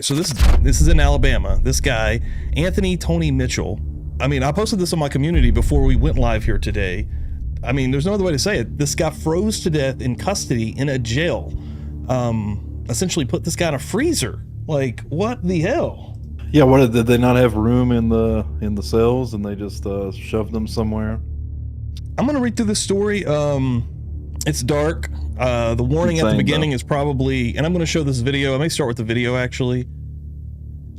So this is in Alabama. This guy, Anthony Tony Mitchell. I mean, I posted this on my community before we went live here today. I mean, there's no other way to say it. This guy froze to death in custody in a jail. Essentially put this guy in a freezer. Like, what the hell? Yeah, what did they not have room in the cells and they just shoved them somewhere? I'm gonna read through this story. It's dark. The warning at the beginning is probably, and I'm going to show this video. I may start with the video actually,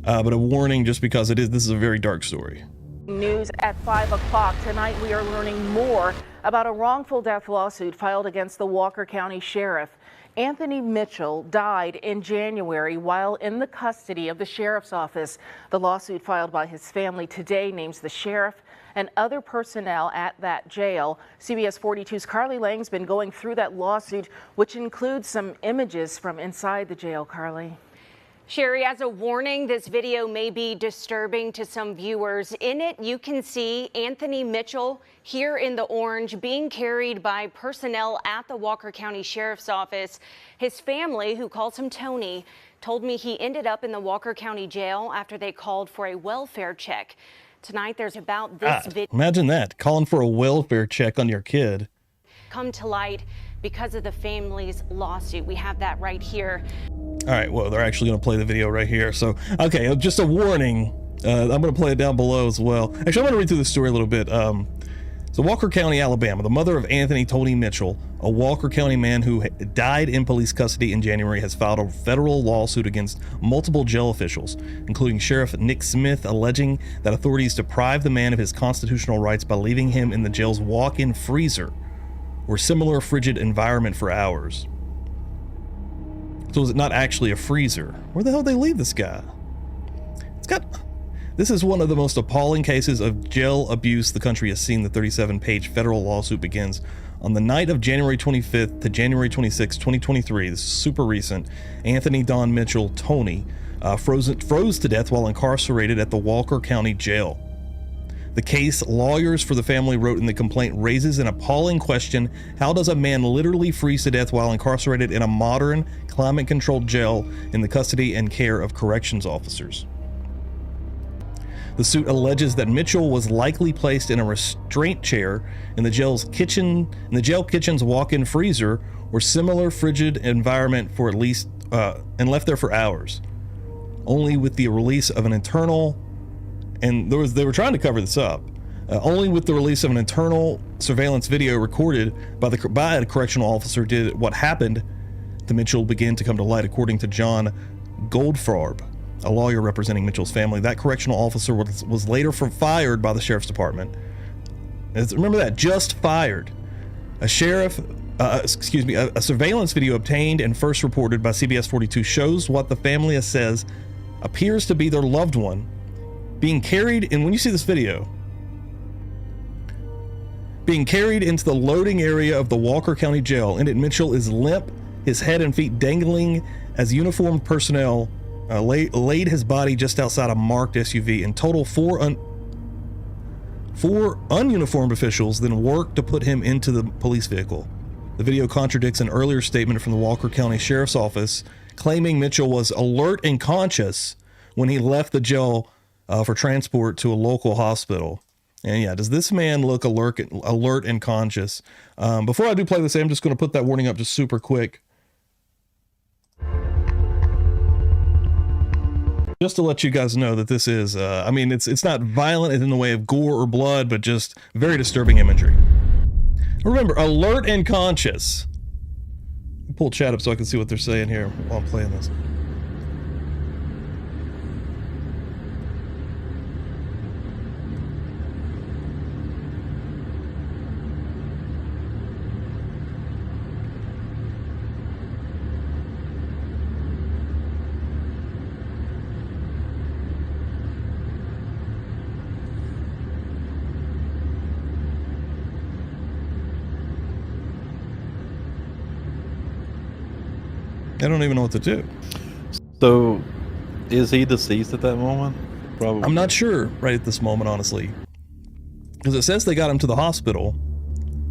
but a warning just because this is a very dark story. News at 5 o'clock tonight. We are learning more about a wrongful death lawsuit filed against the Walker County Sheriff. Anthony Mitchell died in January while in the custody of the sheriff's office. The lawsuit filed by his family today names the sheriff and other personnel at that jail. CBS 42's Carly Lang's been going through that lawsuit, which includes some images from inside the jail. Carly. Sherry, as a warning, this video may be disturbing to some viewers. In it, you can see Anthony Mitchell here in the orange being carried by personnel at the Walker County Sheriff's Office. His family, who calls him Tony, told me he ended up in the Walker County Jail after they called for a welfare check. Tonight, there's about this video. Imagine that, calling for a welfare check on your kid. Come to light because of the family's lawsuit. We have that right here. All right, well, they're actually going to play the video right here. So, okay, just a warning. I'm going to play it down below as well. Actually, I'm going to read through the story a little bit. So Walker County, Alabama, the mother of Anthony Tony Mitchell, a Walker County man who died in police custody in January, has filed a federal lawsuit against multiple jail officials, including Sheriff Nick Smith, alleging that authorities deprived the man of his constitutional rights by leaving him in the jail's walk-in freezer or similar frigid environment for hours. So is it not actually a freezer? Where the hell did they leave this guy? This is one of the most appalling cases of jail abuse the country has seen. The 37-page federal lawsuit begins on the night of January 25th to January 26, 2023. This is super recent. Anthony Don Mitchell, Tony, froze to death while incarcerated at the Walker County Jail. The case lawyers for the family wrote in the complaint raises an appalling question: how does a man literally freeze to death while incarcerated in a modern, climate-controlled jail in the custody and care of corrections officers? The suit alleges that Mitchell was likely placed in a restraint chair in the jail kitchen's walk-in freezer or similar frigid environment for at least and left there for hours, only with the release of an internal. And they were trying to cover this up. Only with the release of an internal surveillance video recorded by a correctional officer did what happened to Mitchell begin to come to light, according to John Goldfarb, a lawyer representing Mitchell's family. That correctional officer was later fired by the sheriff's department. Remember that, just fired. A surveillance video obtained and first reported by CBS 42 shows what the family says appears to be their loved one being carried, and when you see this video, being carried into the loading area of the Walker County Jail. In it, Mitchell is limp, his head and feet dangling as uniformed personnel laid his body just outside a marked SUV. In total, four ununiformed officials then worked to put him into the police vehicle. The video contradicts an earlier statement from the Walker County Sheriff's Office, claiming Mitchell was alert and conscious when he left the jail for transport to a local hospital. And yeah, does this man look alert and conscious? Before I do play this, I'm just going to put that warning up just super quick. Just to let you guys know that this is, I mean, it's not violent in the way of gore or blood, but just very disturbing imagery. Remember, alert and conscious. Pull chat up so I can see what they're saying here while I'm playing this. I don't even know what to do. So, is he deceased at that moment? Probably. I'm not sure right at this moment, honestly. Because it says they got him to the hospital.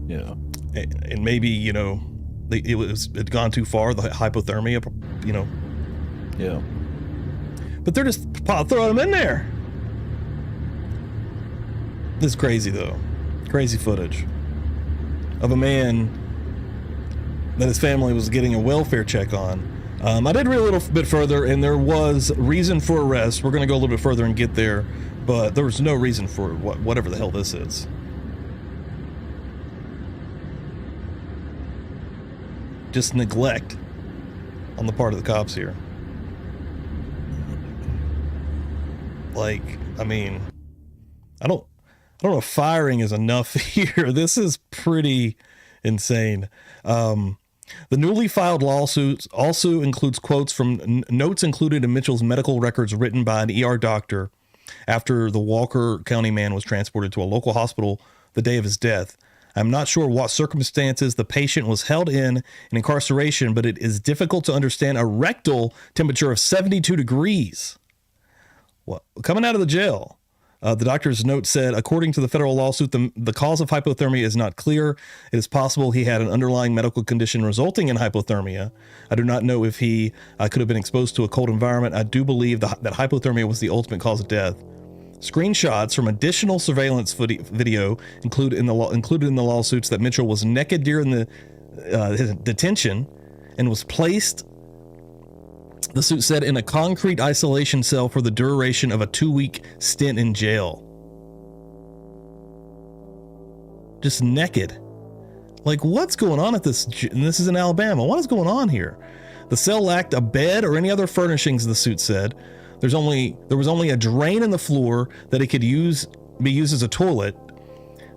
Yeah. And maybe, you know, it had gone too far, the hypothermia, you know. Yeah. but they're just throwing them in there. This is crazy, though. Crazy footage of a man that his family was getting a welfare check on. I did read a little bit further, and there was reason for arrest. We're going to go a little bit further and get there, but there was no reason for whatever the hell this is. Just neglect on the part of the cops here. Like, I mean, I don't know if firing is enough here. This is pretty insane. The newly filed lawsuits also includes quotes from notes included in Mitchell's medical records written by an ER doctor after the Walker County man was transported to a local hospital the day of his death. I'm not sure what circumstances the patient was held in incarceration, but it is difficult to understand a rectal temperature of 72 degrees. Well, coming out of the jail. The doctor's note said, according to the federal lawsuit, the cause of hypothermia is not clear. It is possible he had an underlying medical condition resulting in hypothermia. I do not know if he could have been exposed to a cold environment. I do believe that hypothermia was the ultimate cause of death. Screenshots from additional surveillance video included in the lawsuits that Mitchell was naked during his detention and was placed, the suit said, in a concrete isolation cell for the duration of a 2-week stint in jail. Just naked. Like, what's going on at this? And this is in Alabama. What is going on here? The cell lacked a bed or any other furnishings, the suit said. There was only a drain in the floor that it could be used as a toilet.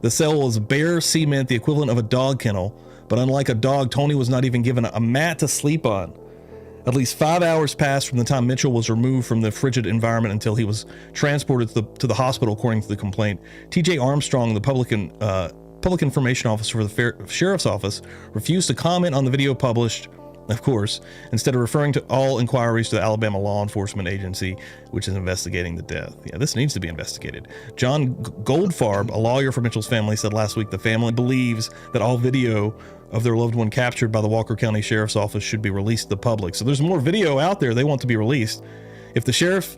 The cell was bare cement, the equivalent of a dog kennel. But unlike a dog, Tony was not even given a mat to sleep on. At least 5 hours passed from the time Mitchell was removed from the frigid environment until he was transported to the hospital, according to the complaint. T.J. Armstrong, the public information officer for the sheriff's office, refused to comment on the video published, of course, instead of referring to all inquiries to the Alabama Law Enforcement Agency, which is investigating the death. Yeah, this needs to be investigated. John Goldfarb, a lawyer for Mitchell's family, said last week the family believes that all video of their loved one captured by the Walker County Sheriff's Office should be released to the public. So there's more video out there they want to be released. If the sheriff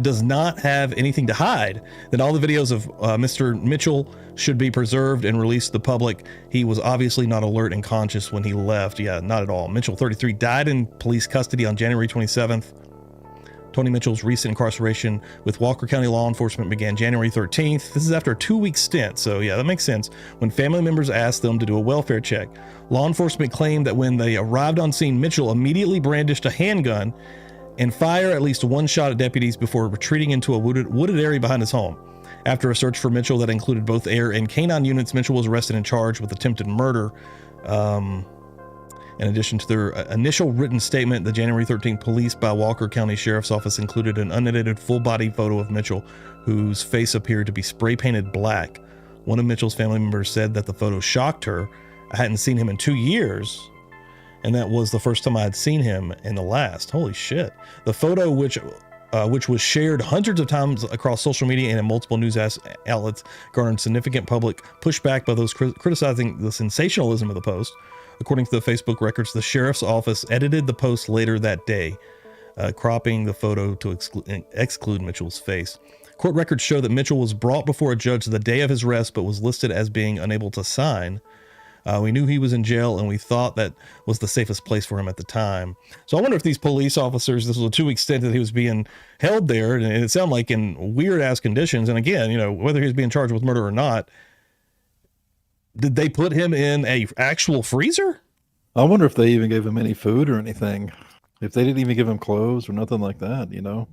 does not have anything to hide, then all the videos of Mr. Mitchell should be preserved and released to the public. He was obviously not alert and conscious when he left. Yeah, not at all. Mitchell, 33, died in police custody on January 27th. Tony Mitchell's recent incarceration with Walker County law enforcement began January 13th. This is after a 2-week stint, so yeah, that makes sense. When family members asked them to do a welfare check, law enforcement claimed that when they arrived on scene, Mitchell immediately brandished a handgun and fired at least one shot at deputies before retreating into a wooded area behind his home. After a search for Mitchell that included both air and canine units, Mitchell was arrested and charged with attempted murder. In addition to their initial written statement, the January 13th police by Walker County Sheriff's Office included an unedited full-body photo of Mitchell, whose face appeared to be spray-painted black. One of Mitchell's family members said that the photo shocked her. I hadn't seen him in 2 years, and that was the first time I had seen him in the last. Holy shit. The photo, which was shared hundreds of times across social media and in multiple news outlets, garnered significant public pushback by those criticizing the sensationalism of the post. According to the Facebook records, the sheriff's office edited the post later that day, cropping the photo to exclude Mitchell's face. Court records show that Mitchell was brought before a judge the day of his arrest, but was listed as being unable to sign. We knew he was in jail, and we thought that was the safest place for him at the time. So I wonder if these police officers, this was a 2-week stint that he was being held there, and it sounded like in weird-ass conditions. And again, you know, whether he was being charged with murder or not, did they put him in a actual freezer? I wonder if they even gave him any food or anything. If they didn't even give him clothes or nothing like that, you know?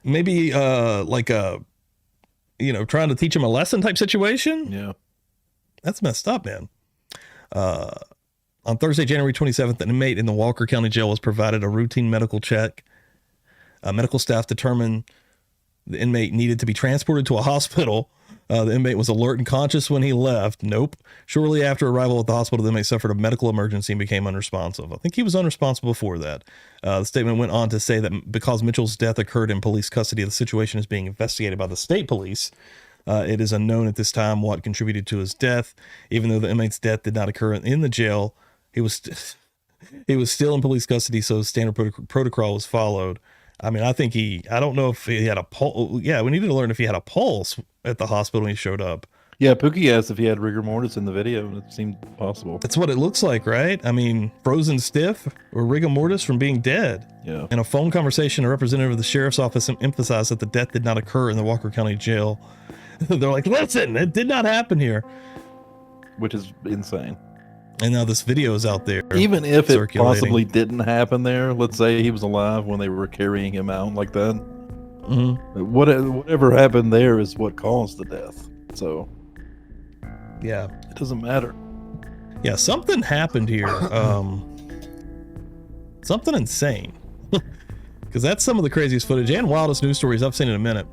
Maybe like a, you know, trying to teach him a lesson type situation? Yeah. That's messed up, man. On Thursday, January 27th, an inmate in the Walker County Jail was provided a routine medical check. Medical staff determined the inmate needed to be transported to a hospital. The inmate was alert and conscious when he left. Nope. Shortly after arrival at the hospital, the inmate suffered a medical emergency and became unresponsive. I think he was unresponsive before that. The statement went on to say that because Mitchell's death occurred in police custody, the situation is being investigated by the state police. It is unknown at this time what contributed to his death. Even though the inmate's death did not occur in the jail, he was still in police custody, so standard protocol was followed. I mean, I don't know if he had a pulse. Yeah, we needed to learn if he had a pulse at the hospital when he showed up. Yeah, Pookie asked if he had rigor mortis in the video, and it seemed possible. That's what it looks like, right? I mean, frozen stiff or rigor mortis from being dead. Yeah. In a phone conversation, a representative of the sheriff's office emphasized that the death did not occur in the Walker County jail. They're like, listen, it did not happen here. Which is insane. And now this video is out there. Even if it circulating. possibly didn't happen there, let's say he was alive when they were carrying him out like that. Mm-hmm. Whatever happened there is what caused the death. So, yeah, it doesn't matter. Yeah, something happened here. Something insane. Because that's some of the craziest footage and wildest news stories I've seen in a minute.